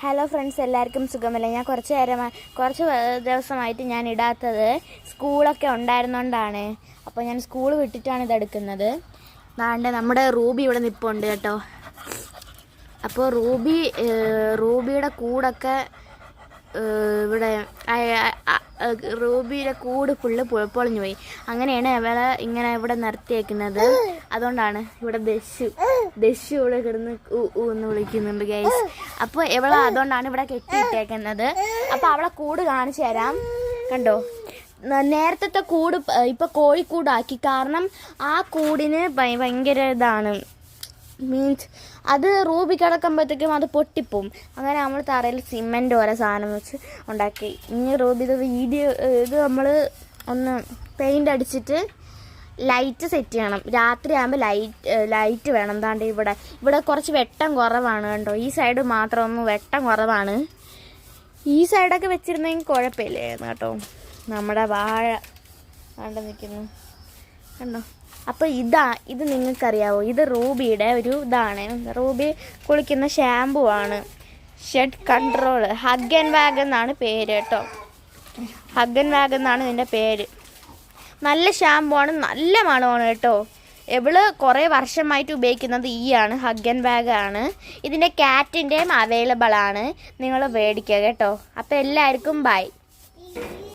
Hello friends, എല്ലാവർക്കും സുഖമല്ലേ? ഞാൻ കുറച്ച് ദിവസമായിട്ട് ഞാൻ ഇടാത്തത് സ്കൂളൊക്കെ ഉണ്ടായിരുന്നോണ്ടാണ്. അപ്പോൾ ഞാൻ സ്കൂൾ വിട്ടിട്ടാണ് ഇതെടുക്കുന്നത്. നമ്മുടെ റൂബി ഇവിടെ നിൽപ്പുണ്ട് കേട്ടോ. അപ്പോൾ റൂബിയുടെ കൂടൊക്കെ ഇവിടെ റൂബിയുടെ കൂട് ഫുള്ള് പൊളിഞ്ഞു പോയി. അങ്ങനെയാണ് അവളെ ഇങ്ങനെ ഇവിടെ നിർത്തിയേക്കുന്നത്. അതുകൊണ്ടാണ് ഇവിടെ ദശു ഇവിടെ കിടന്ന് എന്ന് വിളിക്കുന്നുണ്ട് ഗൈസ്. അപ്പോൾ ഇവളെ അതുകൊണ്ടാണ് ഇവിടെ കെട്ടിയിട്ടേക്കുന്നത്. അപ്പോൾ അവളെ കൂട് കാണിച്ചു തരാം. കണ്ടോ, നേരത്തെ കൂട് ഇപ്പോൾ കോഴിക്കൂടാക്കി. കാരണം ആ കൂടിന് ഭയങ്കര ഇതാണ്, മീൻസ് അത് റൂബി കിടക്കുമ്പോഴത്തേക്കും അത് പൊട്ടിപ്പോവും. അങ്ങനെ നമ്മൾ തറയിൽ സിമെൻ്റ് ഓരോ സാധനം വെച്ച് ഉണ്ടാക്കി. ഇനി റൂബി ഇത് നമ്മൾ ഒന്ന് പെയിൻ്റ് അടിച്ചിട്ട് ലൈറ്റ് സെറ്റ് ചെയ്യണം. രാത്രി ആകുമ്പോൾ ലൈറ്റ് വേണം. എന്താണ്ട് ഇവിടെ കുറച്ച് വെട്ടം കുറവാണ് കേട്ടോ. ഈ സൈഡ് മാത്രം ഒന്ന് വെട്ടം കുറവാണ്. ഈ സൈഡൊക്കെ വെച്ചിരുന്നെങ്കിൽ കുഴപ്പമില്ലായിരുന്നു കേട്ടോ. നമ്മുടെ വാഴ കണ്ടു നിൽക്കുന്നു കണ്ടോ. അപ്പോൾ ഇത് നിങ്ങൾക്കറിയാവോ? ഇത് റൂബിയുടെ ഒരു ഇതാണ്. റൂബി കുളിക്കുന്ന ഷാമ്പു ആണ്. ഷെഡ് കൺട്രോൾ ഹഗ് ആൻഡ് വാഗ് എന്നാണ് പേര് കേട്ടോ. ഹഗ് ആൻഡ് വാഗ് എന്നാണ് ഇതിൻ്റെ പേര്. നല്ല ഷാമ്പു ആണ്, നല്ല മണമാണ് കേട്ടോ. ഇവള് കുറേ വർഷമായിട്ട് ഉപയോഗിക്കുന്നത് ആണ് ഹഗ് ആൻഡ് വാഗ് ആണ്. ഇതിൻ്റെ കാറ്റിൻ്റെയും അവൈലബിൾ ആണ്. നിങ്ങൾ മേടിക്കുക കേട്ടോ. അപ്പോൾ എല്ലാവർക്കും ബൈ.